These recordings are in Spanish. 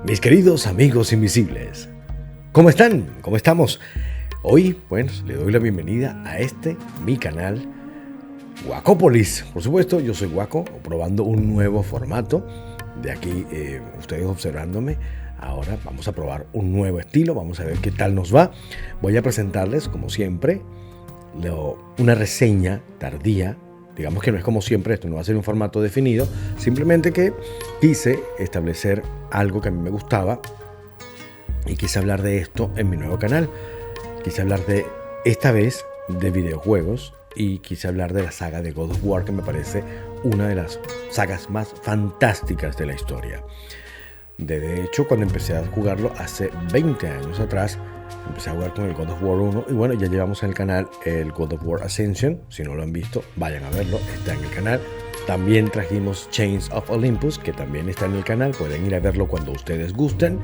Mis queridos amigos invisibles, ¿cómo están? ¿Cómo estamos? Hoy, pues, le doy la bienvenida a mi canal, Guacópolis. Por supuesto, yo soy Guaco, probando un nuevo formato. De aquí, ustedes observándome. Ahora vamos a probar un nuevo estilo, vamos a ver qué tal nos va. Voy a presentarles, como siempre, una reseña tardía. Digamos que no es como siempre, esto no va a ser un formato definido, simplemente que quise establecer algo que a mí me gustaba y quise hablar de esto en mi nuevo canal. Quise hablar esta vez de videojuegos y quise hablar de la saga de God of War, que me parece una de las sagas más fantásticas de la historia. De hecho, cuando empecé a jugarlo hace 20 años atrás, empecé a jugar con el God of War 1 y bueno, ya llevamos en el canal el God of War Ascension. Si no lo han visto, vayan a verlo, está en el canal. También trajimos Chains of Olympus, que también está en el canal, pueden ir a verlo cuando ustedes gusten.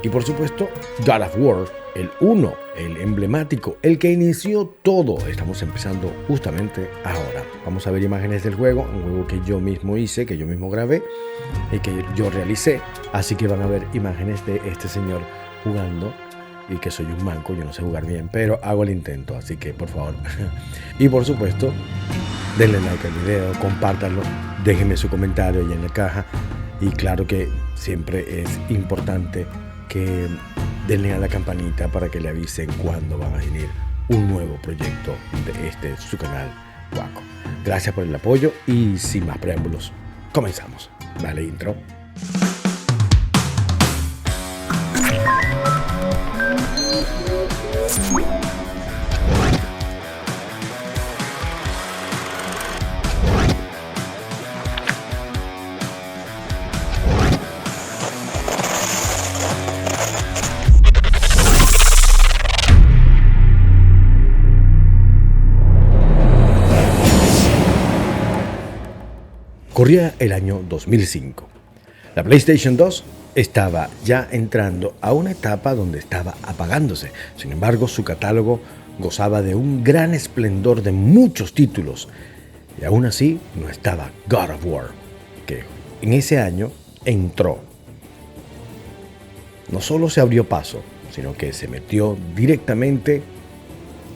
Y por supuesto, God of War, el 1, el emblemático, el que inició todo. Estamos empezando justamente ahora. Vamos a ver imágenes del juego, un juego que yo mismo hice, que yo mismo grabé y que yo realicé. Así que van a ver imágenes de este señor jugando. Y que soy un manco, yo no sé jugar bien, pero hago el intento, así que por favor. Y por supuesto, denle like al video, compártanlo, déjenme su comentario ahí en la caja. Y claro que siempre es importante que denle a la campanita para que le avisen cuando va a venir un nuevo proyecto de su canal Guaco. Gracias por el apoyo y sin más preámbulos, comenzamos. Dale intro. Corría el año 2005. La PlayStation 2 estaba ya entrando a una etapa donde estaba apagándose. Sin embargo, su catálogo gozaba de un gran esplendor de muchos títulos. Y aún así, no estaba God of War, que en ese año entró. No solo se abrió paso, sino que se metió directamente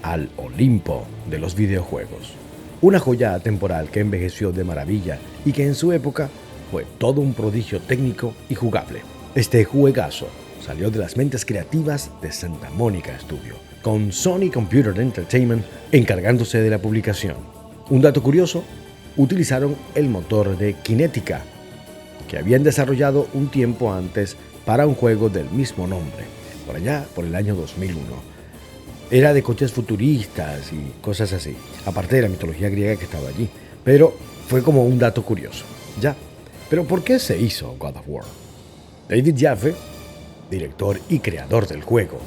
al Olimpo de los videojuegos. Una joya atemporal que envejeció de maravilla y que en su época fue todo un prodigio técnico y jugable. Este juegazo salió de las mentes creativas de Santa Mónica Studio, con Sony Computer Entertainment encargándose de la publicación. Un dato curioso, utilizaron el motor de Kinetica, que habían desarrollado un tiempo antes para un juego del mismo nombre, por allá por el año 2001. Era de coches futuristas y cosas así, aparte de la mitología griega que estaba allí. Pero fue como un dato curioso, ¿ya? Pero ¿por qué se hizo God of War? David Jaffe, director y creador del juego,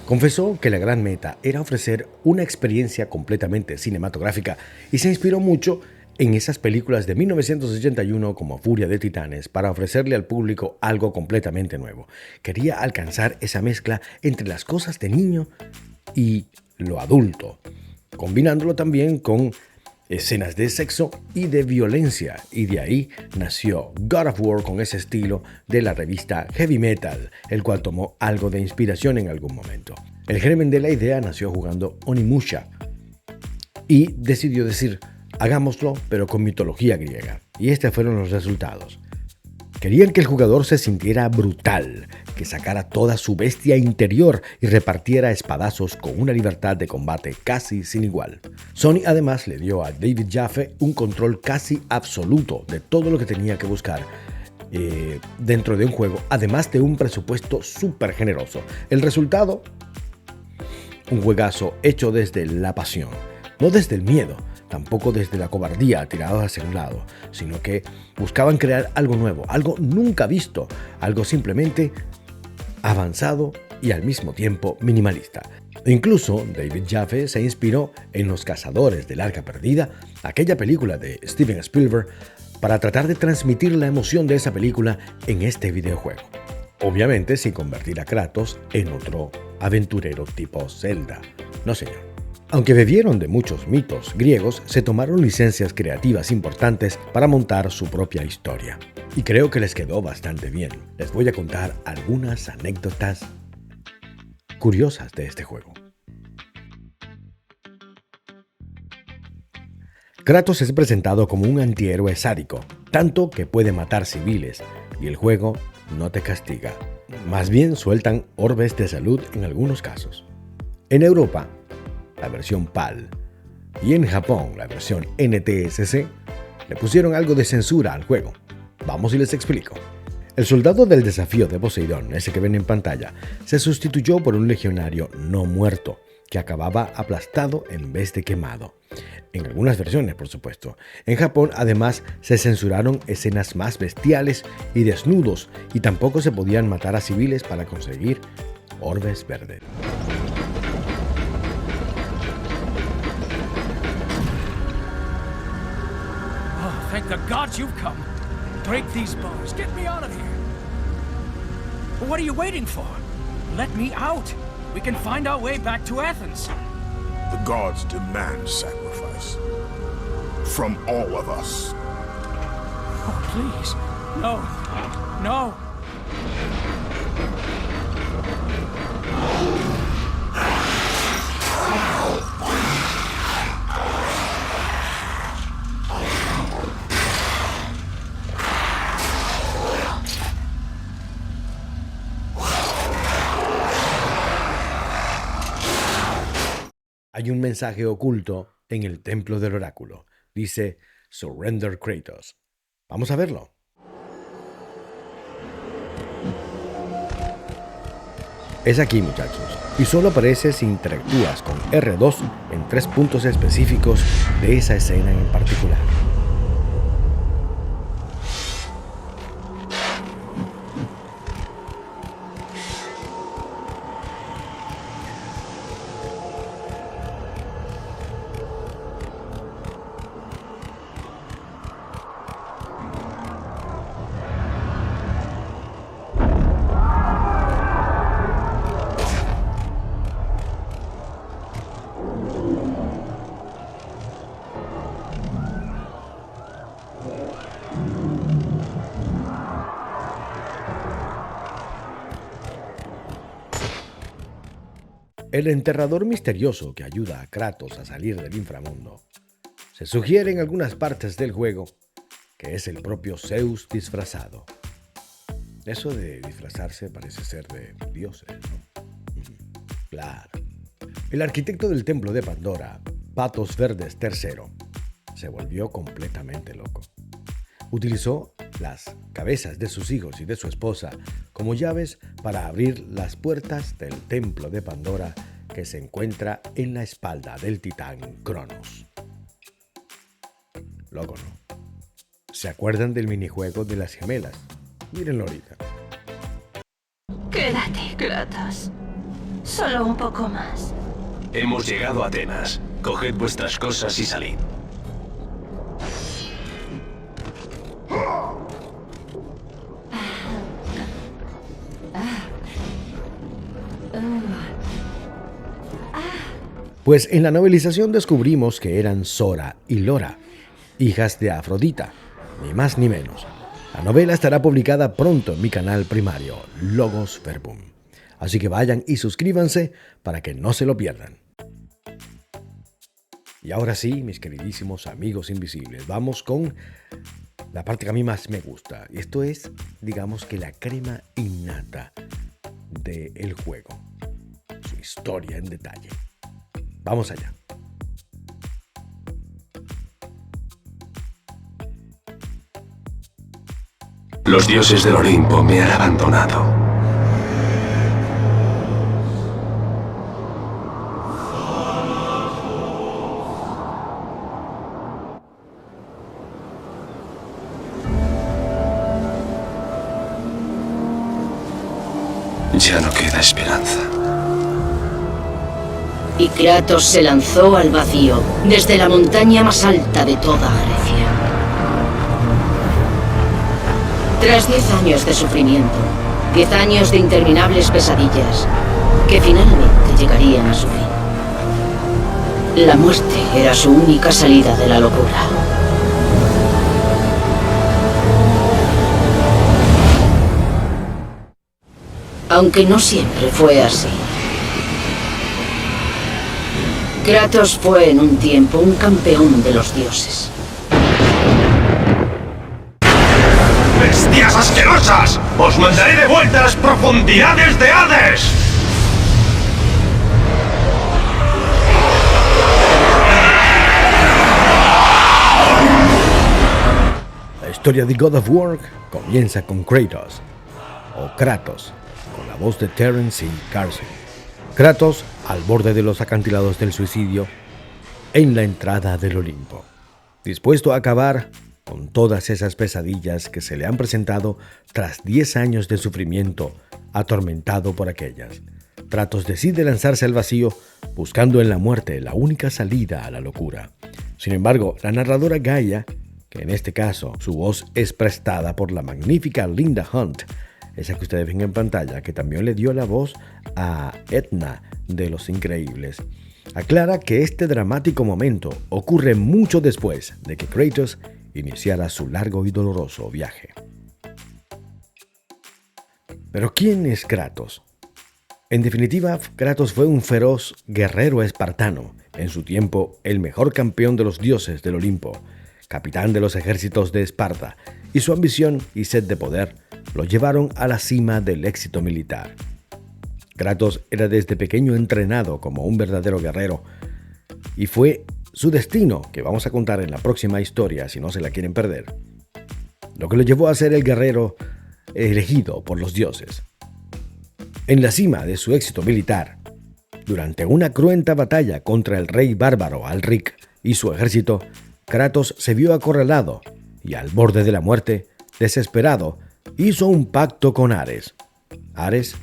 confesó que la gran meta era ofrecer una experiencia completamente cinematográfica y se inspiró mucho en esas películas de 1981 como Furia de Titanes para ofrecerle al público algo completamente nuevo. Quería alcanzar esa mezcla entre las cosas de niño y lo adulto, combinándolo también con escenas de sexo y de violencia, y de ahí nació God of War con ese estilo de la revista Heavy Metal, el cual tomó algo de inspiración en algún momento. El germen de la idea nació jugando Onimusha y decidió decir, hagámoslo pero con mitología griega, y estos fueron los resultados. Querían que el jugador se sintiera brutal, que sacara toda su bestia interior y repartiera espadazos con una libertad de combate casi sin igual. Sony además le dio a David Jaffe un control casi absoluto de todo lo que tenía que buscar dentro de un juego, además de un presupuesto súper generoso. El resultado, un juegazo hecho desde la pasión, no desde el miedo, tampoco desde la cobardía tirados hacia un lado, sino que buscaban crear algo nuevo, algo nunca visto, algo simplemente avanzado y al mismo tiempo minimalista. Incluso David Jaffe se inspiró en Los Cazadores del Arca Perdida, aquella película de Steven Spielberg, para tratar de transmitir la emoción de esa película en este videojuego. Obviamente sin convertir a Kratos en otro aventurero tipo Zelda. No señor. Aunque bebieron de muchos mitos griegos, se tomaron licencias creativas importantes para montar su propia historia. Y creo que les quedó bastante bien. Les voy a contar algunas anécdotas curiosas de este juego. Kratos es presentado como un antihéroe sádico, tanto que puede matar civiles, y el juego no te castiga. Más bien sueltan orbes de salud en algunos casos. En Europa, la versión PAL, y en Japón, la versión NTSC, le pusieron algo de censura al juego. Vamos y les explico. El soldado del desafío de Poseidón, ese que ven en pantalla, se sustituyó por un legionario no muerto, que acababa aplastado en vez de quemado. En algunas versiones, por supuesto. En Japón, además, se censuraron escenas más bestiales y desnudos, y tampoco se podían matar a civiles para conseguir orbes verdes. Oh, thank the gods you've come. Break these bars. Get me out of here. What are you waiting for? Let me out. We can find our way back to Athens. The gods demand sacrifice. From all of us. Oh, please. No. No. Hay un mensaje oculto en el templo del oráculo. Dice Surrender Kratos. Vamos a verlo. Es aquí, muchachos, y solo aparece si interactúas con R2 en 3 puntos específicos de esa escena en particular. El enterrador misterioso que ayuda a Kratos a salir del inframundo. Se sugiere en algunas partes del juego que es el propio Zeus disfrazado. Eso de disfrazarse parece ser de dioses, ¿no? Claro. El arquitecto del templo de Pandora, Patos Verdes III, se volvió completamente loco. Utilizó las cabezas de sus hijos y de su esposa como llaves para abrir las puertas del templo de Pandora que se encuentra en la espalda del titán Cronos. Loco, ¿no? ¿Se acuerdan del minijuego de las gemelas? Mírenlo ahorita. Quédate, Kratos. Solo un poco más. Hemos llegado a Atenas. Coged vuestras cosas y salid. Pues en la novelización descubrimos que eran Sora y Lora, hijas de Afrodita, ni más ni menos. La novela estará publicada pronto en mi canal primario, Logos Verbum. Así que vayan y suscríbanse para que no se lo pierdan. Y ahora sí, mis queridísimos amigos invisibles, vamos con la parte que a mí más me gusta. Y esto es, digamos que la crema innata del juego. Su historia en detalle. Vamos allá. Los dioses del Olimpo me han abandonado. Ya no queda esperanza. Y Kratos se lanzó al vacío, desde la montaña más alta de toda Grecia. Tras 10 años de sufrimiento, 10 años de interminables pesadillas, que finalmente llegarían a su fin. La muerte era su única salida de la locura. Aunque no siempre fue así. Kratos fue en un tiempo un campeón de los dioses. ¡Bestias asquerosas! ¡Os mandaré de vuelta a las profundidades de Hades! La historia de God of War comienza con Kratos, o Kratos, con la voz de Terence y Carson. Kratos al borde de los acantilados del suicidio en la entrada del Olimpo, dispuesto a acabar con todas esas pesadillas que se le han presentado tras 10 años de sufrimiento, atormentado por aquellas. Kratos decide lanzarse al vacío, buscando en la muerte la única salida a la locura. Sin embargo, la narradora Gaia, que en este caso su voz es prestada por la magnífica Linda Hunt, esa que ustedes ven en pantalla, que también le dio la voz a Edna de Los Increíbles, aclara que este dramático momento ocurre mucho después de que Kratos iniciara su largo y doloroso viaje. ¿Pero quién es Kratos? En definitiva, Kratos fue un feroz guerrero espartano, en su tiempo el mejor campeón de los dioses del Olimpo, capitán de los ejércitos de Esparta, y su ambición y sed de poder lo llevaron a la cima del éxito militar. Kratos era desde pequeño entrenado como un verdadero guerrero, y fue su destino, que vamos a contar en la próxima historia si no se la quieren perder, lo que lo llevó a ser el guerrero elegido por los dioses. En la cima de su éxito militar, durante una cruenta batalla contra el rey bárbaro Alric y su ejército, Kratos se vio acorralado y al borde de la muerte, desesperado, hizo un pacto con Ares. Ares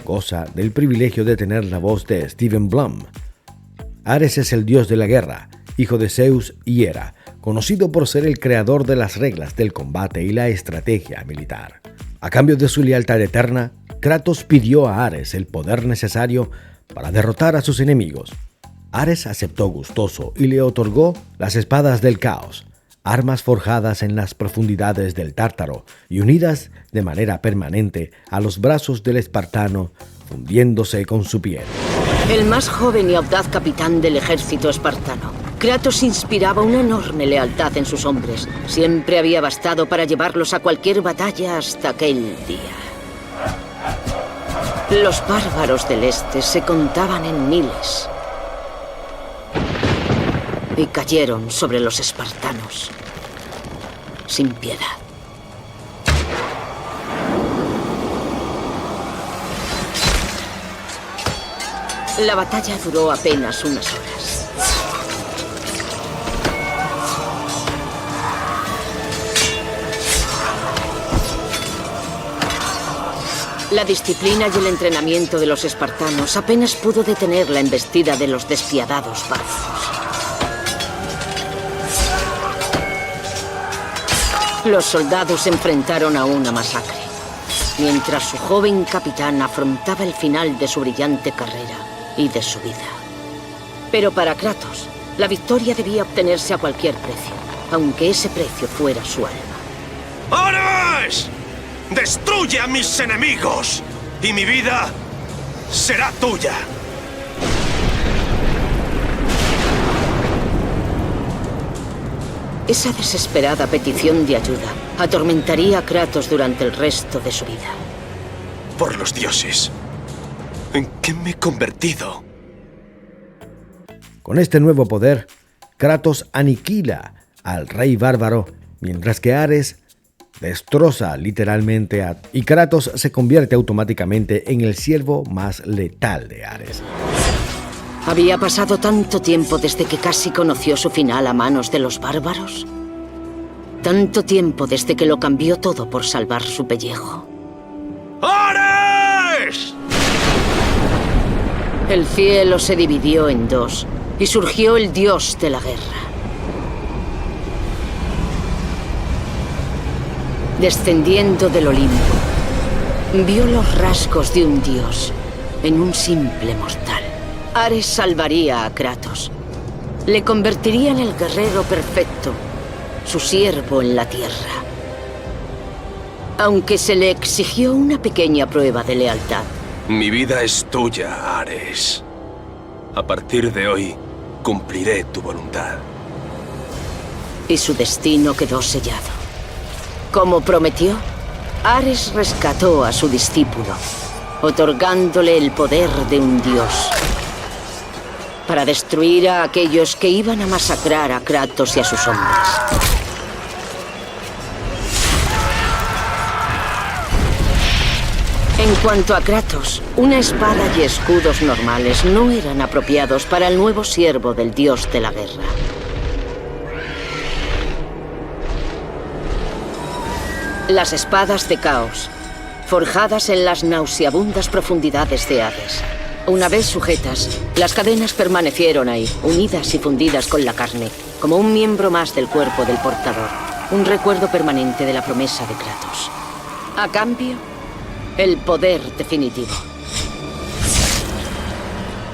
goza del privilegio de tener la voz de Steven Blum. Ares es el dios de la guerra, hijo de Zeus y Hera, conocido por ser el creador de las reglas del combate y la estrategia militar. A cambio de su lealtad eterna, Kratos pidió a Ares el poder necesario para derrotar a sus enemigos. Ares aceptó gustoso y le otorgó las espadas del caos, armas forjadas en las profundidades del Tártaro y unidas de manera permanente a los brazos del espartano, fundiéndose con su piel. El más joven y audaz capitán del ejército espartano, Kratos inspiraba una enorme lealtad en sus hombres. Siempre había bastado para llevarlos a cualquier batalla hasta aquel día. Los bárbaros del este se contaban en miles y cayeron sobre los espartanos sin piedad. La batalla duró apenas unas horas. La disciplina y el entrenamiento de los espartanos apenas pudo detener la embestida de los despiadados bárbaros. Los soldados se enfrentaron a una masacre, mientras su joven capitán afrontaba el final de su brillante carrera y de su vida. Pero para Kratos, la victoria debía obtenerse a cualquier precio, aunque ese precio fuera su alma. ¡Ares! ¡Destruye a mis enemigos! Y mi vida será tuya. Esa desesperada petición de ayuda atormentaría a Kratos durante el resto de su vida. Por los dioses, ¿en qué me he convertido? Con este nuevo poder, Kratos aniquila al rey bárbaro, mientras que Ares destroza literalmente y Kratos se convierte automáticamente en el siervo más letal de Ares. ¿Había pasado tanto tiempo desde que casi conoció su final a manos de los bárbaros? Tanto tiempo desde que lo cambió todo por salvar su pellejo. ¡Ares! El cielo se dividió en dos y surgió el dios de la guerra. Descendiendo del Olimpo, vio los rasgos de un dios en un simple mortal. Ares salvaría a Kratos, le convertiría en el guerrero perfecto, su siervo en la tierra. Aunque se le exigió una pequeña prueba de lealtad. Mi vida es tuya, Ares. A partir de hoy, cumpliré tu voluntad. Y su destino quedó sellado. Como prometió, Ares rescató a su discípulo, otorgándole el poder de un dios, para destruir a aquellos que iban a masacrar a Kratos y a sus hombres. En cuanto a Kratos, una espada y escudos normales no eran apropiados para el nuevo siervo del dios de la guerra. Las espadas de Caos, forjadas en las nauseabundas profundidades de Hades. Una vez sujetas, las cadenas permanecieron ahí, unidas y fundidas con la carne, como un miembro más del cuerpo del portador, un recuerdo permanente de la promesa de Kratos. A cambio, el poder definitivo.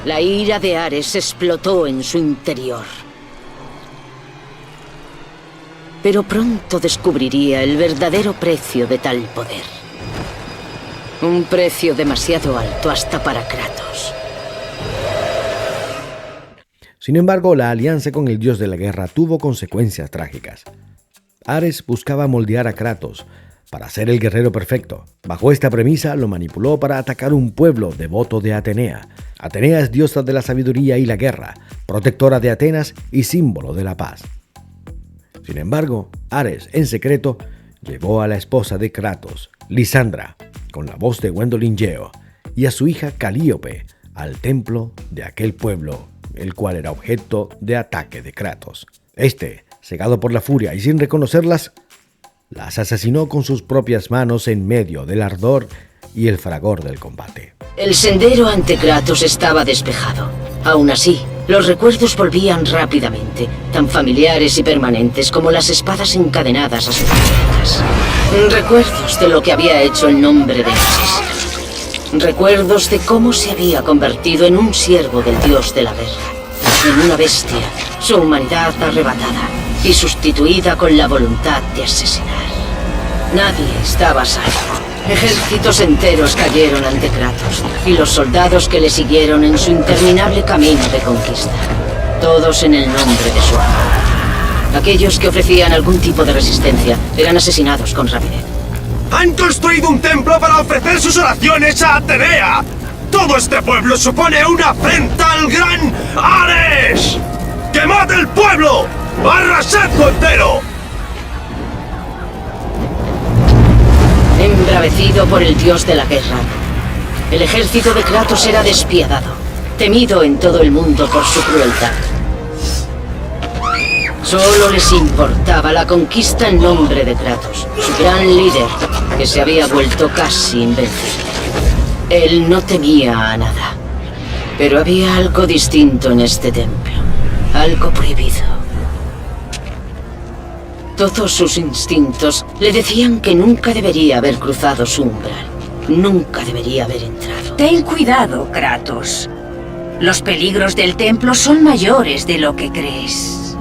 La ira de Ares explotó en su interior. Pero pronto descubriría el verdadero precio de tal poder. Un precio demasiado alto hasta para Kratos. Sin embargo, la alianza con el dios de la guerra tuvo consecuencias trágicas. Ares buscaba moldear a Kratos para ser el guerrero perfecto. Bajo esta premisa, lo manipuló para atacar un pueblo devoto de Atenea. Atenea es diosa de la sabiduría y la guerra, protectora de Atenas y símbolo de la paz. Sin embargo, Ares, en secreto, llevó a la esposa de Kratos, Lisandra, con la voz de Gwendolyn Yeo, y a su hija Calíope al templo de aquel pueblo, el cual era objeto de ataque de Kratos. Este, cegado por la furia y sin reconocerlas, las asesinó con sus propias manos en medio del ardor y el fragor del combate. El sendero ante Kratos estaba despejado. Aún así, los recuerdos volvían rápidamente, tan familiares y permanentes como las espadas encadenadas a sus muñecas. Recuerdos de lo que había hecho en nombre de Ares. Recuerdos de cómo se había convertido en un siervo del dios de la guerra, en una bestia, su humanidad arrebatada y sustituida con la voluntad de asesinar. Nadie estaba salvo. Ejércitos enteros cayeron ante Kratos y los soldados que le siguieron en su interminable camino de conquista. Todos en el nombre de su amor. Aquellos que ofrecían algún tipo de resistencia eran asesinados con rapidez. ¡Han construido un templo para ofrecer sus oraciones a Atenea! ¡Todo este pueblo supone una afrenta al gran Ares! ¡Quemad el pueblo! ¡Arrasadlo entero! Embravecido por el dios de la guerra, el ejército de Kratos era despiadado, temido en todo el mundo por su crueldad. Solo les importaba la conquista en nombre de Kratos, su gran líder, que se había vuelto casi invencible. Él no temía a nada, pero había algo distinto en este templo, algo prohibido. Todos sus instintos le decían que nunca debería haber cruzado su umbral. Nunca debería haber entrado. Ten cuidado, Kratos. Los peligros del templo son mayores de lo que crees.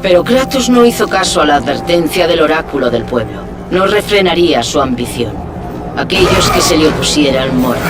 Pero Kratos no hizo caso a la advertencia del oráculo del pueblo. No refrenaría su ambición. Aquellos que se le opusieran morían.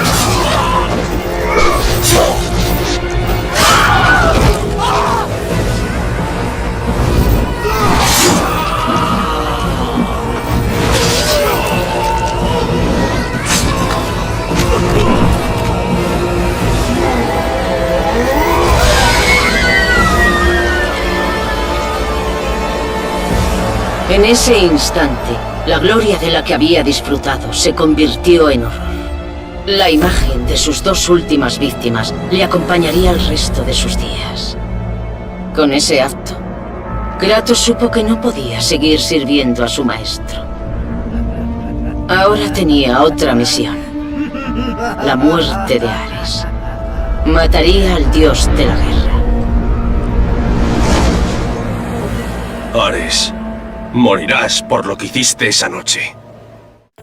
En ese instante, la gloria de la que había disfrutado se convirtió en horror. La imagen de sus dos últimas víctimas le acompañaría el resto de sus días. Con ese acto, Kratos supo que no podía seguir sirviendo a su maestro. Ahora tenía otra misión: la muerte de Ares. Mataría al dios de la guerra. Ares, morirás por lo que hiciste esa noche.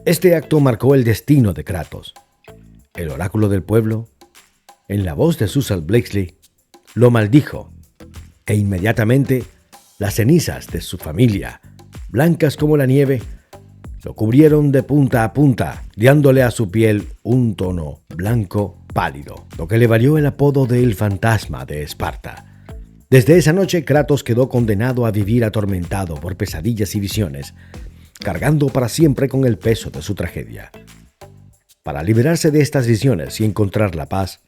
Este acto marcó el destino de Kratos. El oráculo del pueblo, en la voz de Susan Blakeslee, lo maldijo E inmediatamente las cenizas de su familia, blancas como la nieve, lo cubrieron de punta a punta, dándole a su piel un tono blanco pálido, lo que le valió el apodo de El Fantasma de Esparta. Desde esa noche, Kratos quedó condenado a vivir atormentado por pesadillas y visiones, cargando para siempre con el peso de su tragedia. Para liberarse de estas visiones y encontrar la paz,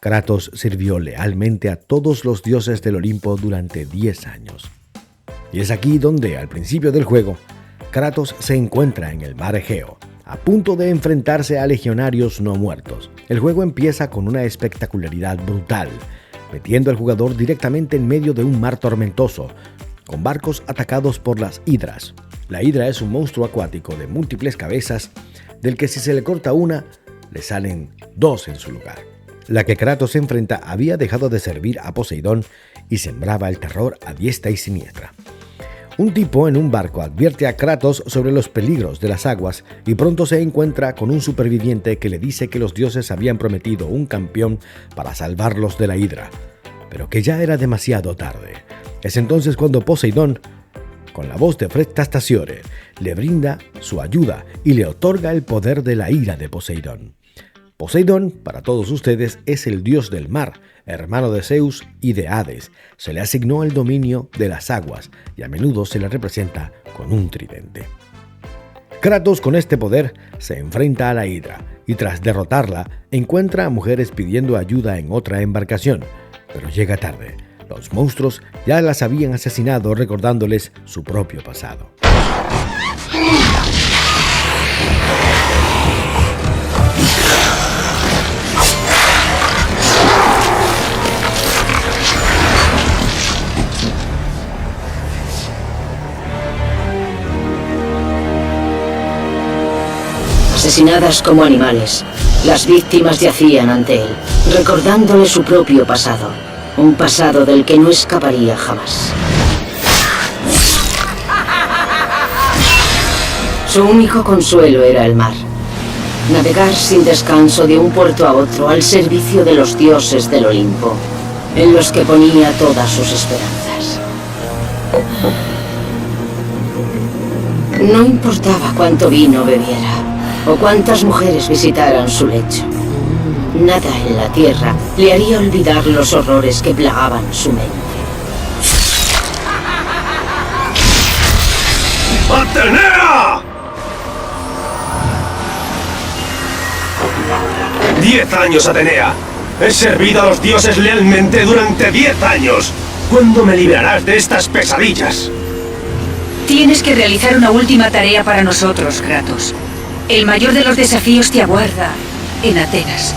Kratos sirvió lealmente a todos los dioses del Olimpo durante 10 años. Y es aquí donde, al principio del juego, Kratos se encuentra en el mar Egeo, a punto de enfrentarse a legionarios no muertos. El juego empieza con una espectacularidad brutal, metiendo al jugador directamente en medio de un mar tormentoso, con barcos atacados por las hidras. La hidra es un monstruo acuático de múltiples cabezas, del que si se le corta una, le salen 2 en su lugar. La que Kratos enfrenta había dejado de servir a Poseidón y sembraba el terror a diestra y siniestra. Un tipo en un barco advierte a Kratos sobre los peligros de las aguas y pronto se encuentra con un superviviente que le dice que los dioses habían prometido un campeón para salvarlos de la hidra, pero que ya era demasiado tarde. Es entonces cuando Poseidón, con la voz de Fretastaciore, le brinda su ayuda y le otorga el poder de la ira de Poseidón. Poseidón, para todos ustedes, es el dios del mar, hermano de Zeus y de Hades. Se le asignó el dominio de las aguas y a menudo se le representa con un tridente. Kratos, con este poder, se enfrenta a la hidra y tras derrotarla encuentra a mujeres pidiendo ayuda en otra embarcación, pero llega tarde. Los monstruos ya las habían asesinado, recordándoles su propio pasado. Asesinadas como animales, las víctimas yacían ante él, recordándole su propio pasado, un pasado del que no escaparía jamás. Su único consuelo era el mar, navegar sin descanso de un puerto a otro al servicio de los dioses del Olimpo, en los que ponía todas sus esperanzas. No importaba cuánto vino bebiera o cuántas mujeres visitaran su lecho. Nada en la tierra le haría olvidar los horrores que plagaban su mente. ¡Atenea! 10 años, Atenea. He servido a los dioses lealmente durante 10 años. ¿Cuándo me librarás de estas pesadillas? Tienes que realizar una última tarea para nosotros, Kratos. El mayor de los desafíos te aguarda en Atenas,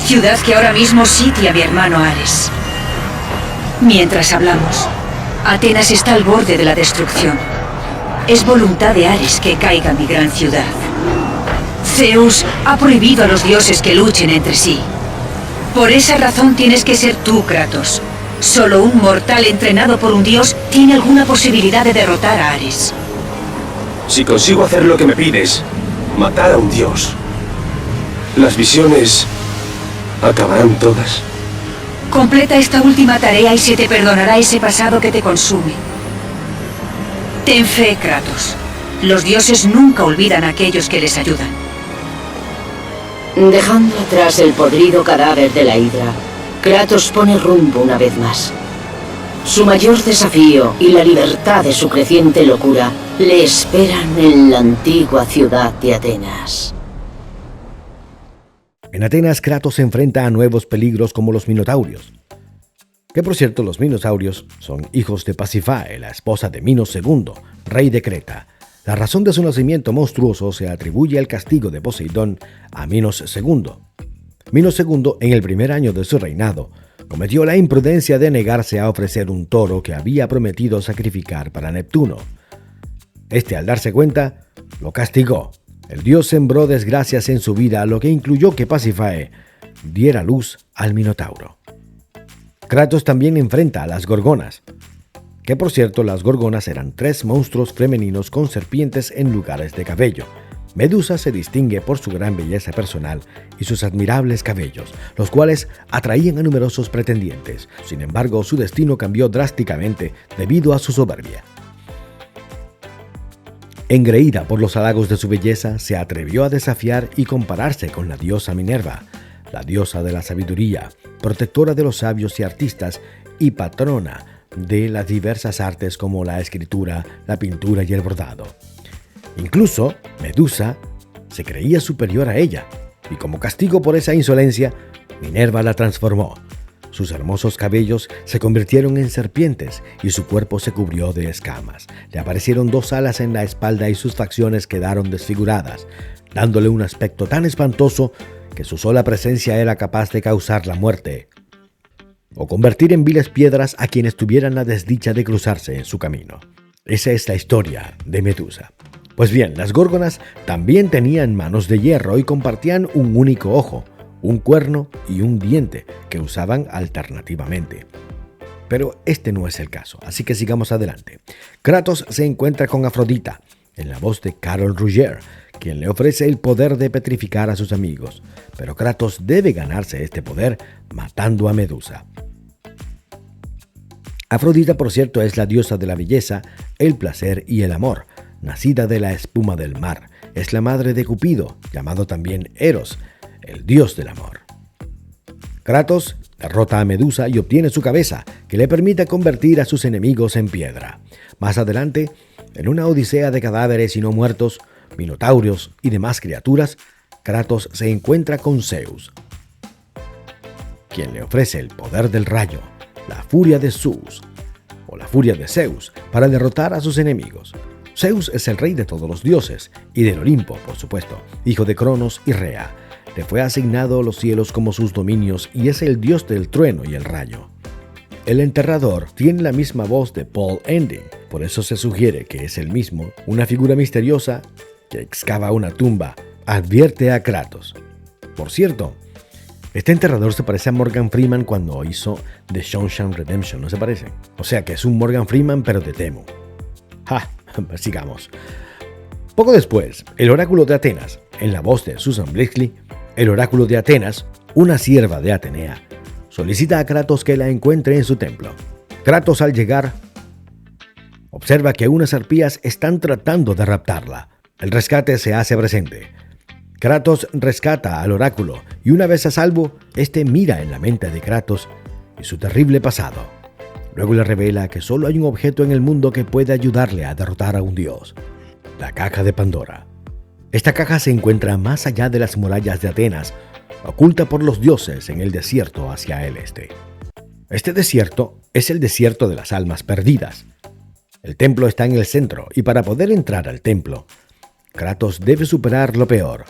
ciudad que ahora mismo sitia a mi hermano Ares. Mientras hablamos, Atenas está al borde de la destrucción. Es voluntad de Ares que caiga mi gran ciudad. Zeus ha prohibido a los dioses que luchen entre sí. Por esa razón tienes que ser tú, Kratos. Solo un mortal entrenado por un dios tiene alguna posibilidad de derrotar a Ares. Si consigo hacer lo que me pides, matar a un dios, las visiones acabarán todas. Completa esta última tarea y se te perdonará ese pasado que te consume. Ten fe, Kratos. Los dioses nunca olvidan a aquellos que les ayudan. Dejando atrás el podrido cadáver de la hidra, Kratos pone rumbo una vez más. Su mayor desafío y la libertad de su creciente locura le esperan en la antigua ciudad de Atenas. En Atenas, Kratos se enfrenta a nuevos peligros como los minotaurios. Que por cierto, los minotaurios son hijos de Pasífae, la esposa de Minos II, rey de Creta. La razón de su nacimiento monstruoso se atribuye al castigo de Poseidón a Minos II. Minos II, en el primer año de su reinado, cometió la imprudencia de negarse a ofrecer un toro que había prometido sacrificar para Neptuno. Este, al darse cuenta, lo castigó. El dios sembró desgracias en su vida, lo que incluyó que Pasífae diera luz al Minotauro. Kratos también enfrenta a las Gorgonas, que por cierto las Gorgonas eran 3 monstruos femeninos con serpientes en lugares de cabello. Medusa se distingue por su gran belleza personal y sus admirables cabellos, los cuales atraían a numerosos pretendientes. Sin embargo, su destino cambió drásticamente debido a su soberbia. Engreída por los halagos de su belleza, se atrevió a desafiar y compararse con la diosa Minerva, la diosa de la sabiduría, protectora de los sabios y artistas y patrona de las diversas artes como la escritura, la pintura y el bordado. Incluso, Medusa se creía superior a ella, y como castigo por esa insolencia, Minerva la transformó. Sus hermosos cabellos se convirtieron en serpientes y su cuerpo se cubrió de escamas. Le aparecieron 2 alas en la espalda y sus facciones quedaron desfiguradas, dándole un aspecto tan espantoso que su sola presencia era capaz de causar la muerte o convertir en viles piedras a quienes tuvieran la desdicha de cruzarse en su camino. Esa es la historia de Medusa. Pues bien, las górgonas también tenían manos de hierro y compartían un único ojo, un cuerno y un diente que usaban alternativamente. Pero este no es el caso, así que sigamos adelante. Kratos se encuentra con Afrodita, en la voz de Carol Roger, quien le ofrece el poder de petrificar a sus amigos. Pero Kratos debe ganarse este poder matando a Medusa. Afrodita, por cierto, es la diosa de la belleza, el placer y el amor, nacida de la espuma del mar. Es la madre de Cupido, llamado también Eros, el dios del amor. Kratos derrota a Medusa y obtiene su cabeza, que le permite convertir a sus enemigos en piedra. Más adelante, en una odisea de cadáveres y no muertos, minotaurios y demás criaturas, Kratos se encuentra con Zeus, quien le ofrece el poder del rayo, la furia de Zeus, o la furia de Zeus, para derrotar a sus enemigos. Zeus es el rey de todos los dioses, y del Olimpo, por supuesto, hijo de Cronos y Rea. Le fue asignado los cielos como sus dominios y es el dios del trueno y el rayo. El enterrador tiene la misma voz de Paul Ending, por eso se sugiere que es el mismo, una figura misteriosa que excava una tumba, advierte a Kratos. Por cierto, este enterrador se parece a Morgan Freeman cuando hizo The Shawshank Redemption, ¿no se parece? O sea que es un Morgan Freeman pero de Temu. Sigamos. Poco después, el oráculo de Atenas, en la voz de Susan Blakely, el oráculo de Atenas, una sierva de Atenea, solicita a Kratos que la encuentre en su templo. Kratos, al llegar, observa que unas arpías están tratando de raptarla. El rescate se hace presente. Kratos rescata al oráculo y una vez a salvo, este mira en la mente de Kratos y su terrible pasado. Luego le revela que solo hay un objeto en el mundo que puede ayudarle a derrotar a un dios: la caja de Pandora. Esta caja se encuentra más allá de las murallas de Atenas, oculta por los dioses en el desierto hacia el este. Este desierto es el desierto de las almas perdidas. El templo está en el centro y para poder entrar al templo, Kratos debe superar lo peor,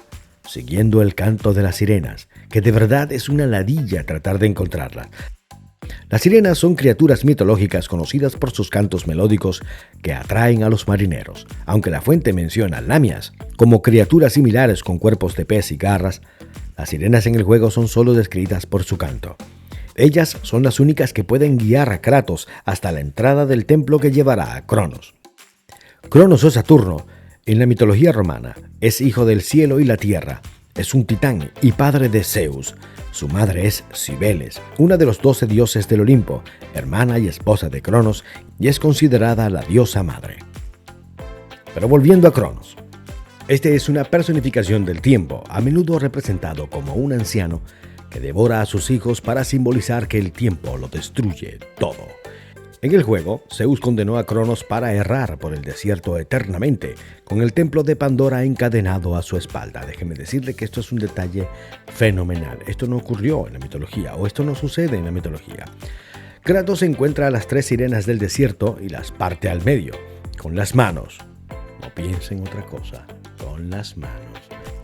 siguiendo el canto de las sirenas, que de verdad es una ladilla tratar de encontrarlas. Las sirenas son criaturas mitológicas conocidas por sus cantos melódicos que atraen a los marineros. Aunque la fuente menciona lamias como criaturas similares con cuerpos de pez y garras, las sirenas en el juego son solo descritas por su canto. Ellas son las únicas que pueden guiar a Kratos hasta la entrada del templo que llevará a Cronos. Cronos o Saturno, en la mitología romana, es hijo del cielo y la tierra. Es un titán y padre de Zeus. Su madre es Cibeles, una de los 12 dioses del Olimpo, hermana y esposa de Cronos, y es considerada la diosa madre. Pero volviendo a Cronos. Este es una personificación del tiempo, a menudo representado como un anciano que devora a sus hijos para simbolizar que el tiempo lo destruye todo. En el juego, Zeus condenó a Cronos para errar por el desierto eternamente, con el templo de Pandora encadenado a su espalda. Déjeme decirle que esto es un detalle fenomenal. Esto no ocurrió en la mitología, o esto no sucede en la mitología. Kratos encuentra a las 3 sirenas del desierto y las parte al medio, con las manos. No piensen otra cosa, con las manos.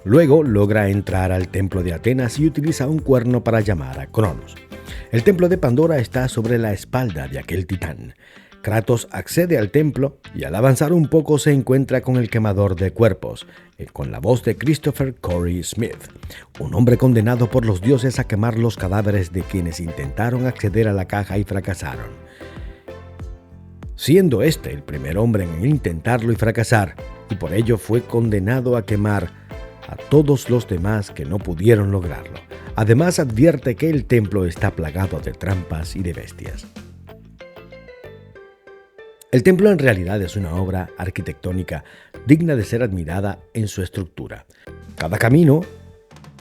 Luego logra entrar al templo de Atenas y utiliza un cuerno para llamar a Cronos. El templo de Pandora está sobre la espalda de aquel titán. Kratos accede al templo y al avanzar un poco se encuentra con el quemador de cuerpos, con la voz de Christopher Corey Smith, un hombre condenado por los dioses a quemar los cadáveres de quienes intentaron acceder a la caja y fracasaron. Siendo este el primer hombre en intentarlo y fracasar, y por ello fue condenado a quemar a todos los demás que no pudieron lograrlo. Además advierte que el templo está plagado de trampas y de bestias. El templo en realidad es una obra arquitectónica digna de ser admirada en su estructura. Cada camino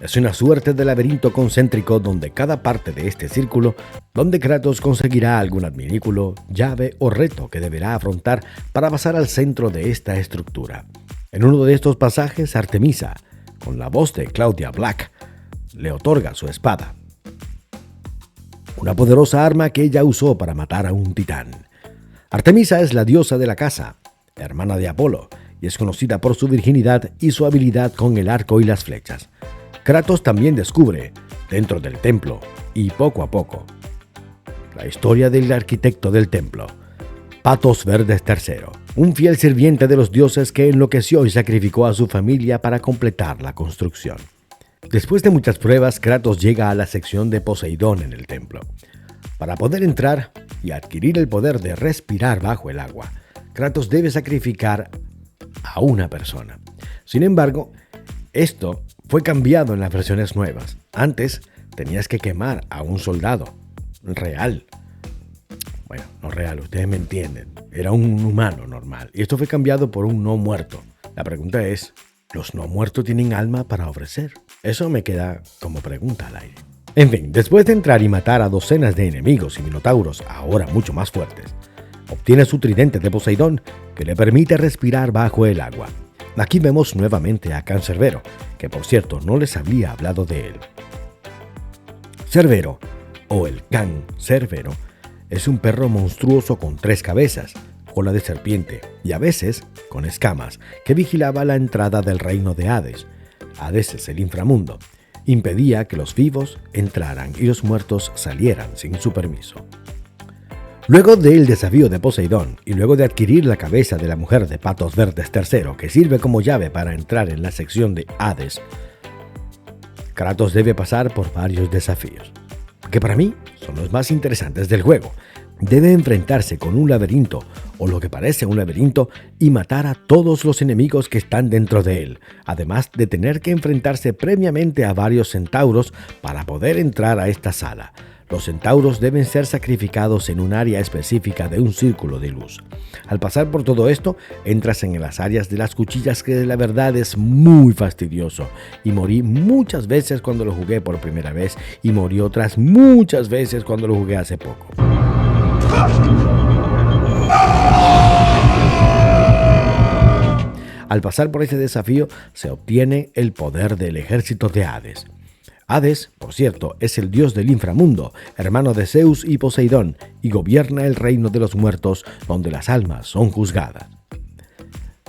es una suerte de laberinto concéntrico donde cada parte de este círculo, donde Kratos conseguirá algún adminículo, llave o reto que deberá afrontar para pasar al centro de esta estructura. En uno de estos pasajes, Artemisa, con la voz de Claudia Black, le otorga su espada, una poderosa arma que ella usó para matar a un titán. Artemisa es la diosa de la caza, hermana de Apolo, y es conocida por su virginidad y su habilidad con el arco y las flechas. Kratos también descubre, dentro del templo, y poco a poco, la historia del arquitecto del templo, Patos Verdes III, un fiel sirviente de los dioses que enloqueció y sacrificó a su familia para completar la construcción. Después de muchas pruebas, Kratos llega a la sección de Poseidón en el templo. Para poder entrar y adquirir el poder de respirar bajo el agua, Kratos debe sacrificar a una persona. Sin embargo, esto fue cambiado en las versiones nuevas. Antes tenías que quemar a un soldado real. Bueno, no real, ustedes me entienden. Era un humano normal. Y esto fue cambiado por un no muerto. La pregunta es, ¿los no muertos tienen alma para ofrecer? Eso me queda como pregunta al aire. En fin, después de entrar y matar a docenas de enemigos y minotauros, ahora mucho más fuertes, obtiene su tridente de Poseidón, que le permite respirar bajo el agua. Aquí vemos nuevamente a Cancerbero, que por cierto no les había hablado de él. Cerbero, o el Cancerbero, es un perro monstruoso con 3 cabezas, cola de serpiente y a veces con escamas, que vigilaba la entrada del reino de Hades. Hades es el inframundo. Impedía que los vivos entraran y los muertos salieran sin su permiso. Luego del desafío de Poseidón y luego de adquirir la cabeza de la mujer de Patos Verdes III, que sirve como llave para entrar en la sección de Hades, Kratos debe pasar por varios desafíos, que para mí son los más interesantes del juego. Debe enfrentarse con un laberinto, o lo que parece un laberinto, y matar a todos los enemigos que están dentro de él, además de tener que enfrentarse previamente a varios centauros para poder entrar a esta sala. Los centauros deben ser sacrificados en un área específica de un círculo de luz. Al pasar por todo esto, entras en las áreas de las cuchillas, que la verdad es muy fastidioso. Y morí muchas veces cuando lo jugué por primera vez, y morí otras muchas veces cuando lo jugué hace poco. Al pasar por ese desafío, se obtiene el poder del ejército de Hades. Hades, por cierto, es el dios del inframundo, hermano de Zeus y Poseidón, y gobierna el reino de los muertos, donde las almas son juzgadas.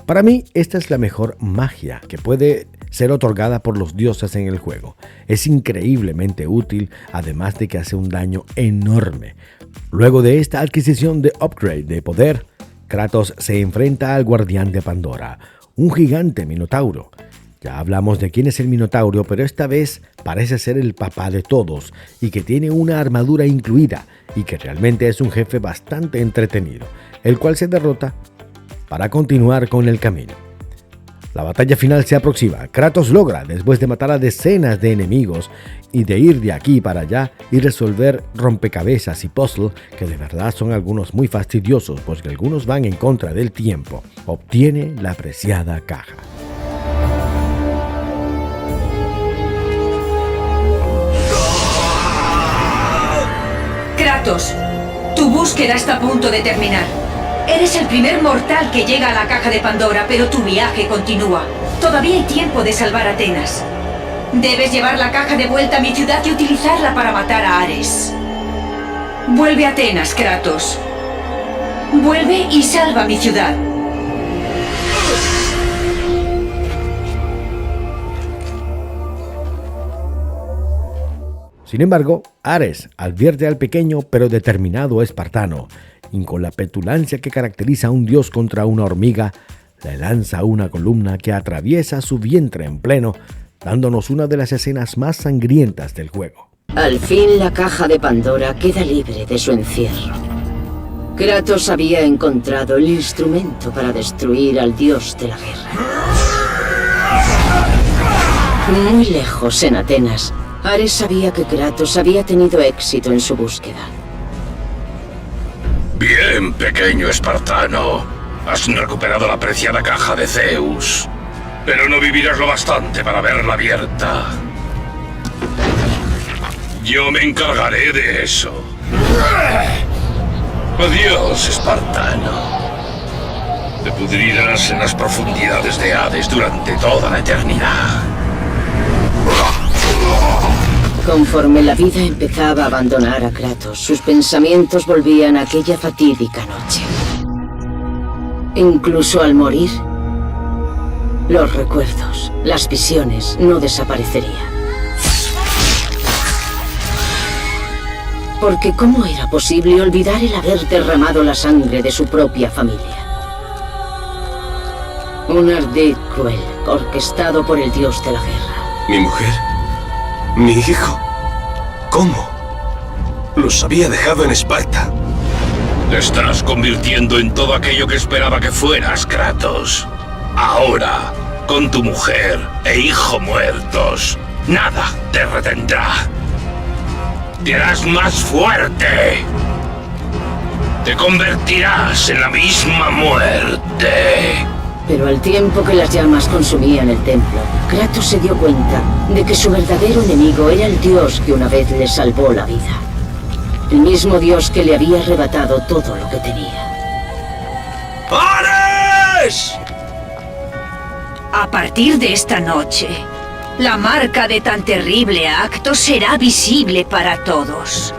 Para mí, esta es la mejor magia que puede ser otorgada por los dioses en el juego. Es increíblemente útil, además de que hace un daño enorme. Luego de esta adquisición de upgrade de poder, Kratos se enfrenta al guardián de Pandora, un gigante minotauro. Ya hablamos de quién es el Minotauro, pero esta vez parece ser el papá de todos y que tiene una armadura incluida y que realmente es un jefe bastante entretenido, el cual se derrota para continuar con el camino. La batalla final se aproxima. Kratos logra, después de matar a decenas de enemigos y de ir de aquí para allá y resolver rompecabezas y puzzles, que de verdad son algunos muy fastidiosos porque algunos van en contra del tiempo, obtiene la preciada caja. Kratos, tu búsqueda está a punto de terminar. Eres el primer mortal que llega a la caja de Pandora, pero tu viaje continúa. Todavía hay tiempo de salvar a Atenas. Debes llevar la caja de vuelta a mi ciudad y utilizarla para matar a Ares. Vuelve a Atenas, Kratos. Vuelve y salva mi ciudad. Sin embargo, Ares advierte al pequeño pero determinado espartano, y con la petulancia que caracteriza a un dios contra una hormiga, le lanza una columna que atraviesa su vientre en pleno, dándonos una de las escenas más sangrientas del juego. Al fin la caja de Pandora queda libre de su encierro. Kratos había encontrado el instrumento para destruir al dios de la guerra. Muy lejos, en Atenas, Ares sabía que Kratos había tenido éxito en su búsqueda. Bien, pequeño espartano. Has recuperado la preciada caja de Zeus. Pero no vivirás lo bastante para verla abierta. Yo me encargaré de eso. Adiós, espartano. Te pudrirás en las profundidades de Hades durante toda la eternidad. Conforme la vida empezaba a abandonar a Kratos, sus pensamientos volvían a aquella fatídica noche. Incluso al morir, los recuerdos, las visiones no desaparecerían. Porque ¿cómo era posible olvidar el haber derramado la sangre de su propia familia? Un ardid cruel, orquestado por el dios de la guerra. ¿Mi mujer? ¿Mi hijo? ¿Cómo? Los había dejado en Esparta. Te estás convirtiendo en todo aquello que esperaba que fueras, Kratos. Ahora, con tu mujer e hijo muertos, nada te retendrá. Te harás más fuerte. Te convertirás en la misma muerte. Pero al tiempo que las llamas consumían el templo, Kratos se dio cuenta de que su verdadero enemigo era el dios que una vez le salvó la vida. El mismo dios que le había arrebatado todo lo que tenía. ¡Ares! A partir de esta noche, la marca de tan terrible acto será visible para todos.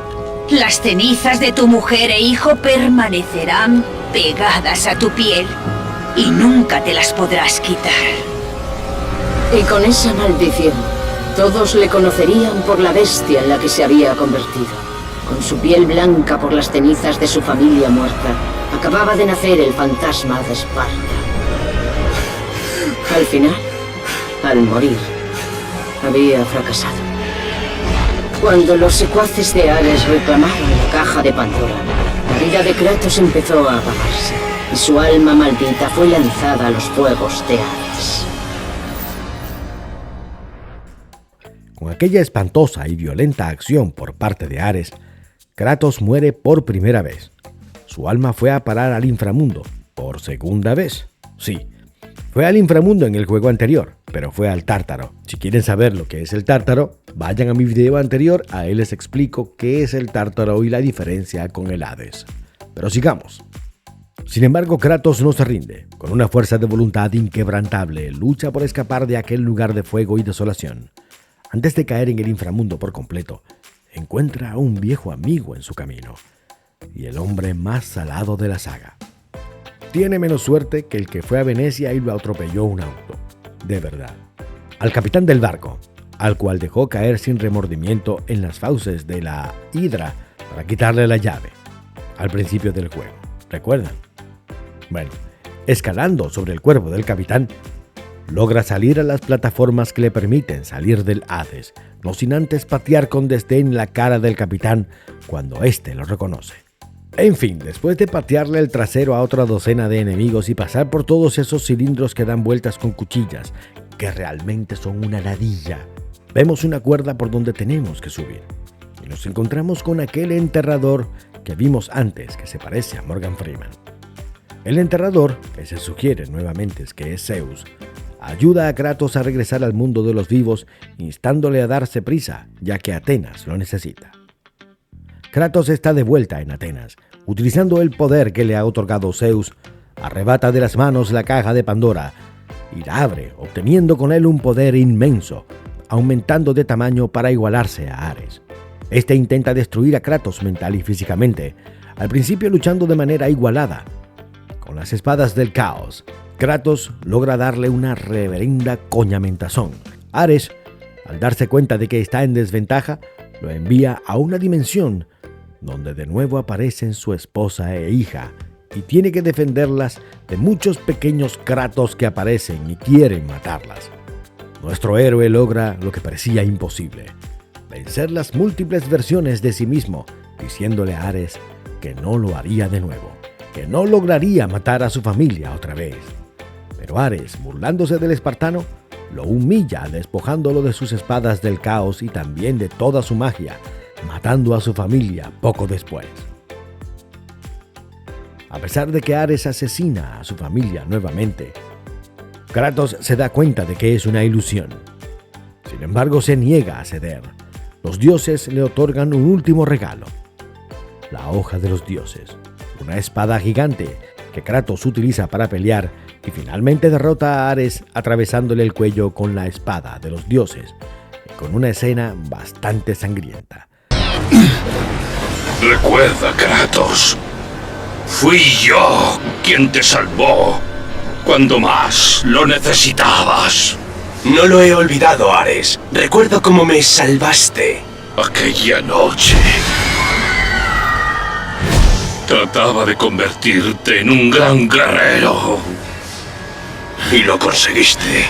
Las cenizas de tu mujer e hijo permanecerán pegadas a tu piel y nunca te las podrás quitar. Y con esa maldición, todos le conocerían por la bestia en la que se había convertido. Con su piel blanca por las cenizas de su familia muerta, acababa de nacer el fantasma de Esparta. Al final, al morir, había fracasado. Cuando los secuaces de Ares reclamaron la caja de Pandora, la vida de Kratos empezó a apagarse, y su alma maldita fue lanzada a los fuegos de Hades. Con aquella espantosa y violenta acción por parte de Ares, Kratos muere por primera vez. Su alma fue a parar al inframundo por segunda vez. Sí, fue al inframundo en el juego anterior, pero fue al Tártaro. Si quieren saber lo que es el Tártaro, vayan a mi video anterior, ahí les explico qué es el Tártaro y la diferencia con el Hades. Pero sigamos. Sin embargo, Kratos no se rinde. Con una fuerza de voluntad inquebrantable, lucha por escapar de aquel lugar de fuego y desolación. Antes de caer en el inframundo por completo, encuentra a un viejo amigo en su camino, y el hombre más salado de la saga. Tiene menos suerte que el que fue a Venecia y lo atropelló un auto, de verdad. Al capitán del barco, al cual dejó caer sin remordimiento en las fauces de la Hidra para quitarle la llave, al principio del juego, ¿recuerdan? Bueno, escalando sobre el cuerpo del capitán, logra salir a las plataformas que le permiten salir del Hades, no sin antes patear con desdén la cara del capitán cuando éste lo reconoce. En fin, después de patearle el trasero a otra docena de enemigos y pasar por todos esos cilindros que dan vueltas con cuchillas, que realmente son una ladilla, vemos una cuerda por donde tenemos que subir. Y nos encontramos con aquel enterrador que vimos antes, que se parece a Morgan Freeman. El enterrador, que se sugiere nuevamente que es Zeus, ayuda a Kratos a regresar al mundo de los vivos, instándole a darse prisa, ya que Atenas lo necesita. Kratos está de vuelta en Atenas, utilizando el poder que le ha otorgado Zeus, arrebata de las manos la caja de Pandora y la abre, obteniendo con él un poder inmenso, aumentando de tamaño para igualarse a Ares. Este intenta destruir a Kratos mental y físicamente, al principio luchando de manera igualada. Con las espadas del caos, Kratos logra darle una reverenda coñamentazón. Ares, al darse cuenta de que está en desventaja, lo envía a una dimensión donde de nuevo aparecen su esposa e hija y tiene que defenderlas de muchos pequeños Kratos que aparecen y quieren matarlas. Nuestro héroe logra lo que parecía imposible, vencer las múltiples versiones de sí mismo, diciéndole a Ares que no lo haría de nuevo, que no lograría matar a su familia otra vez. Pero Ares, burlándose del espartano, lo humilla despojándolo de sus espadas del caos y también de toda su magia, matando a su familia poco después. A pesar de que Ares asesina a su familia nuevamente, Kratos se da cuenta de que es una ilusión. Sin embargo, se niega a ceder. Los dioses le otorgan un último regalo: la hoja de los dioses, una espada gigante que Kratos utiliza para pelear y finalmente derrota a Ares atravesándole el cuello con la espada de los dioses, con una escena bastante sangrienta. Recuerda, Kratos. Fui yo quien te salvó cuando más lo necesitabas. No lo he olvidado, Ares. Recuerdo cómo me salvaste. Aquella noche trataba de convertirte en un gran guerrero. Y lo conseguiste.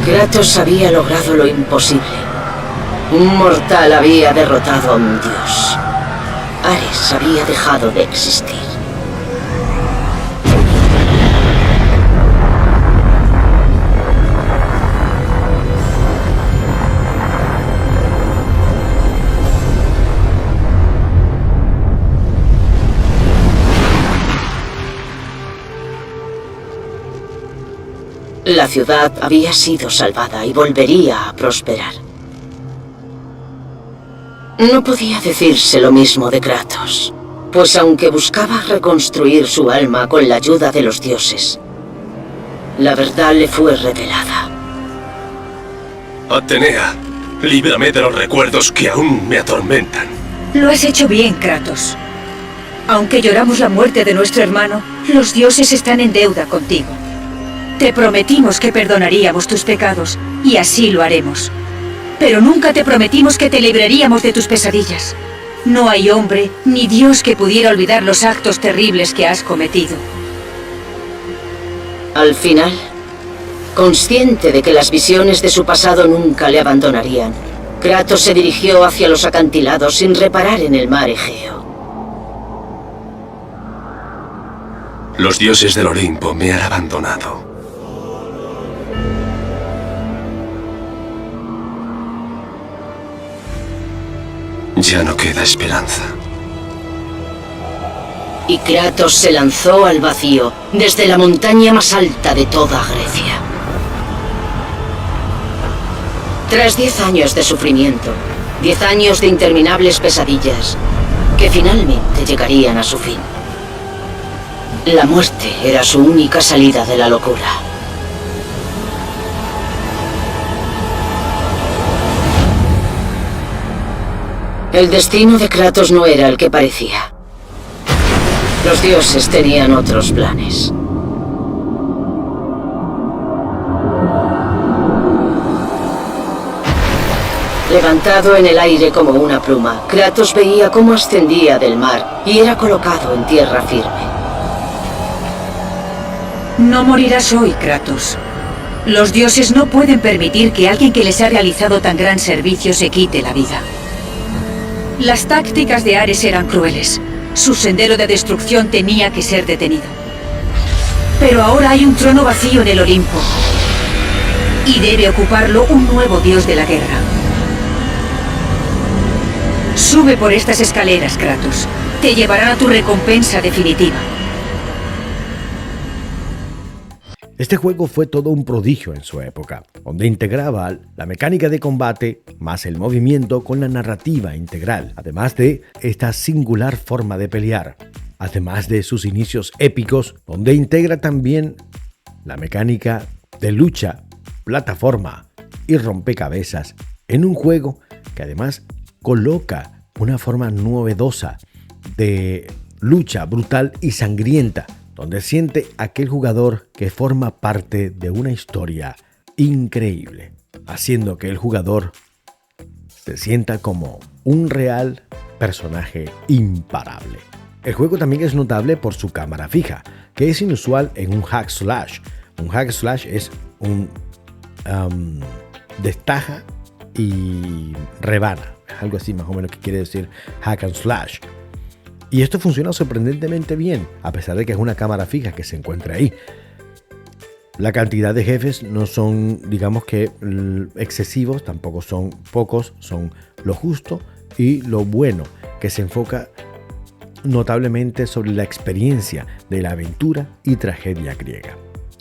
Kratos había logrado lo imposible. Un mortal había derrotado a un dios. Ares había dejado de existir. La ciudad había sido salvada y volvería a prosperar. No podía decirse lo mismo de Kratos, pues aunque buscaba reconstruir su alma con la ayuda de los dioses, la verdad le fue revelada. Atenea, líbrame de los recuerdos que aún me atormentan. Lo has hecho bien, Kratos. Aunque lloramos la muerte de nuestro hermano, los dioses están en deuda contigo. Te prometimos que perdonaríamos tus pecados, y así lo haremos. Pero nunca te prometimos que te libraríamos de tus pesadillas. No hay hombre ni dios que pudiera olvidar los actos terribles que has cometido. Al final, consciente de que las visiones de su pasado nunca le abandonarían, Kratos se dirigió hacia los acantilados sin reparar en el mar Egeo. Los dioses del Olimpo me han abandonado. Ya no queda esperanza. Y Kratos se lanzó al vacío desde la montaña más alta de toda Grecia. Tras 10 años de sufrimiento, 10 años de interminables pesadillas, que finalmente llegarían a su fin. La muerte era su única salida de la locura. El destino de Kratos no era el que parecía. Los dioses tenían otros planes. Levantado en el aire como una pluma, Kratos veía cómo ascendía del mar y era colocado en tierra firme. No morirás hoy, Kratos. Los dioses no pueden permitir que alguien que les ha realizado tan gran servicio se quite la vida. Las tácticas de Ares eran crueles. Su sendero de destrucción tenía que ser detenido. Pero ahora hay un trono vacío en el Olimpo. Y debe ocuparlo un nuevo dios de la guerra. Sube por estas escaleras, Kratos. Te llevarán a tu recompensa definitiva. Este juego fue todo un prodigio en su época, donde integraba la mecánica de combate más el movimiento con la narrativa integral, además de esta singular forma de pelear, además de sus inicios épicos, donde integra también la mecánica de lucha, plataforma y rompecabezas en un juego que además coloca una forma novedosa de lucha brutal y sangrienta, donde siente aquel jugador que forma parte de una historia increíble. haciendo que el jugador se sienta como un real personaje imparable. El juego también es notable por su cámara fija, que es inusual en un hack slash. Un hack slash es un destaja y rebana, algo así más o menos que quiere decir hack and slash. Y esto funciona sorprendentemente bien, a pesar de que es una cámara fija que se encuentra ahí. La cantidad de jefes no son, digamos que, excesivos, tampoco son pocos, son lo justo y lo bueno, que se enfoca notablemente sobre la experiencia de la aventura y tragedia griega.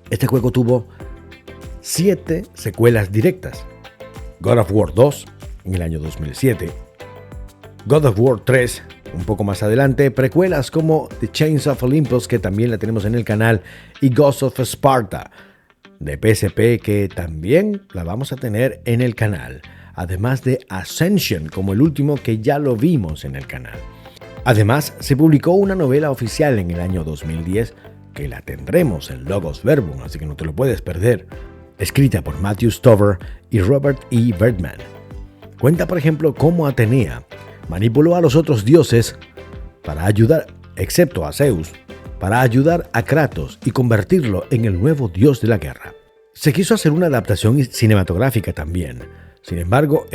Este juego tuvo 7 secuelas directas. God of War 2 en el año 2007, God of War 3 un poco más adelante, precuelas como The Chains of Olympus, que también la tenemos en el canal, y Ghost of Sparta de PSP, que también la vamos a tener en el canal, además de Ascension como el último, que ya lo vimos en el canal. Además, se publicó una novela oficial en el año 2010, que la tendremos en Logos Verbum, así que no te lo puedes perder, escrita por Matthew Stover y Robert E. Bergman. Cuenta, por ejemplo, cómo Atenea manipuló a los otros dioses para ayudar, excepto a Zeus, para ayudar a Kratos y convertirlo en el nuevo dios de la guerra. Se quiso hacer una adaptación cinematográfica también. Sin embargo,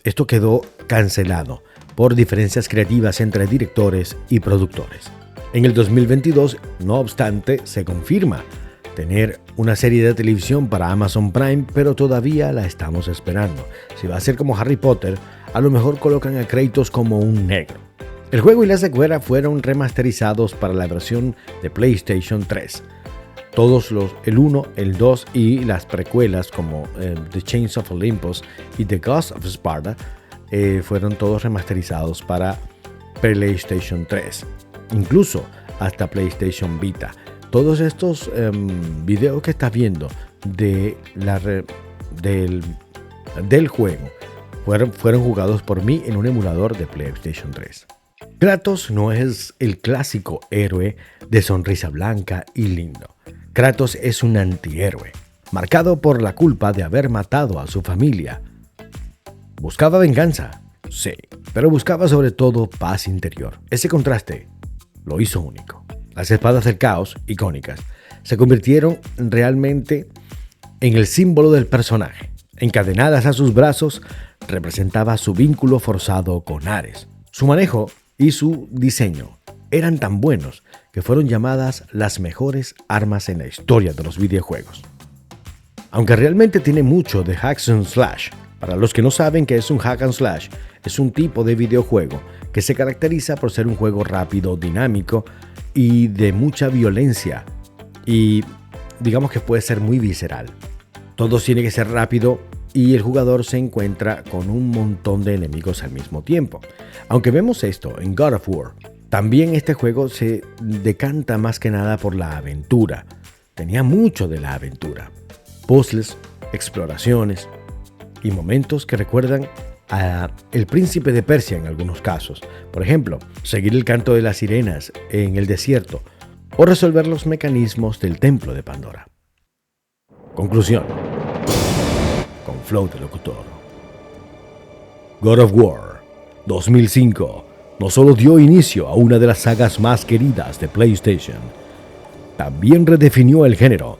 esto quedó cancelado por diferencias creativas entre directores y productores. En el 2022, no obstante, se confirma tener una serie de televisión para Amazon Prime, pero todavía la estamos esperando. Si va a ser como Harry Potter, a lo mejor colocan a Kratos como un negro. El juego y la secuela fueron remasterizados para la versión de PlayStation 3. Todos el 1, el 2 y las precuelas como The Chains of Olympus y The Ghost of Sparta fueron todos remasterizados para PlayStation 3. Incluso hasta PlayStation Vita. Todos estos videos que estás viendo del juego fueron jugados por mí en un emulador de PlayStation 3. Kratos no es el clásico héroe de sonrisa blanca y lindo. Kratos es un antihéroe, marcado por la culpa de haber matado a su familia. ¿Buscaba venganza? Sí, pero buscaba sobre todo paz interior. Ese contraste lo hizo único. Las espadas del caos, icónicas, se convirtieron realmente en el símbolo del personaje. Encadenadas a sus brazos, representaba su vínculo forzado con Ares. Su manejo y su diseño eran tan buenos que fueron llamadas las mejores armas en la historia de los videojuegos. Aunque realmente tiene mucho de hack and slash, para los que no saben qué es un hack and slash, es un tipo de videojuego que se caracteriza por ser un juego rápido, dinámico y de mucha violencia, y digamos que puede ser muy visceral. Todo tiene que ser rápido y el jugador se encuentra con un montón de enemigos al mismo tiempo. Aunque vemos esto en God of War, también este juego se decanta más que nada por la aventura. Tenía mucho de la aventura. Puzzles, exploraciones y momentos que recuerdan a El Príncipe de Persia en algunos casos. Por ejemplo, seguir el canto de las sirenas en el desierto o resolver los mecanismos del Templo de Pandora. Conclusión. Con flow de locutor. God of War 2005 no solo dio inicio a una de las sagas más queridas de PlayStation, también redefinió el género,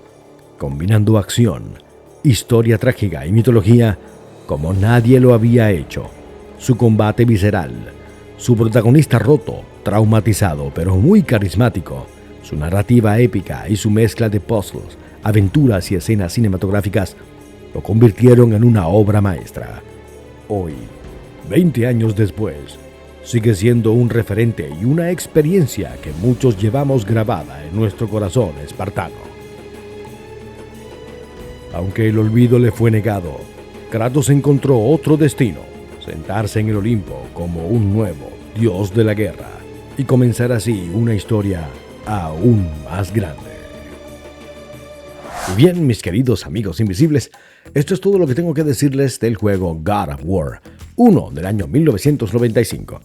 combinando acción, historia trágica y mitología como nadie lo había hecho. Su combate visceral, su protagonista roto, traumatizado pero muy carismático, su narrativa épica y su mezcla de puzzles, aventuras y escenas cinematográficas lo convirtieron en una obra maestra. Hoy, 20 años después, sigue siendo un referente y una experiencia que muchos llevamos grabada en nuestro corazón espartano. Aunque el olvido le fue negado, Kratos encontró otro destino: sentarse en el Olimpo como un nuevo dios de la guerra y comenzar así una historia aún más grande. Y bien, mis queridos amigos invisibles, esto es todo lo que tengo que decirles del juego God of War 1 del año 1995.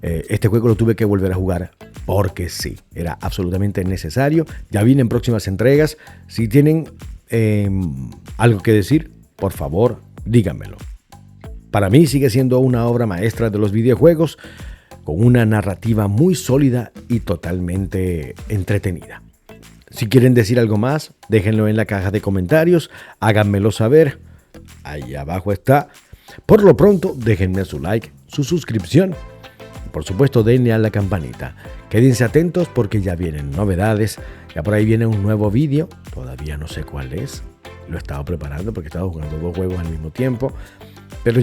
Este juego lo tuve que volver a jugar porque sí, era absolutamente necesario. Ya vienen próximas entregas. Si tienen algo que decir, por favor, díganmelo. Para mí sigue siendo una obra maestra de los videojuegos, con una narrativa muy sólida y totalmente entretenida. Si quieren decir algo más, déjenlo en la caja de comentarios, háganmelo saber. Ahí abajo está. Por lo pronto, déjenme su like, su suscripción. Y por supuesto, denle a la campanita. Quédense atentos porque ya vienen novedades. Ya por ahí viene un nuevo vídeo. Todavía no sé cuál es. Lo he estado preparando porque he estado jugando 2 juegos al mismo tiempo. Pero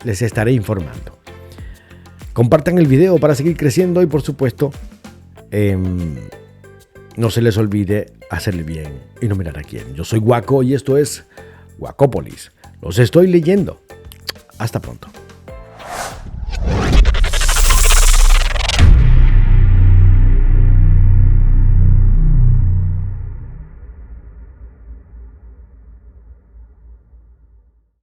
les estaré informando. Compartan el video para seguir creciendo y por supuesto, no se les olvide hacerle bien y no mirar a quién. Yo soy Guaco y esto es Guacópolis. Los estoy leyendo. Hasta pronto.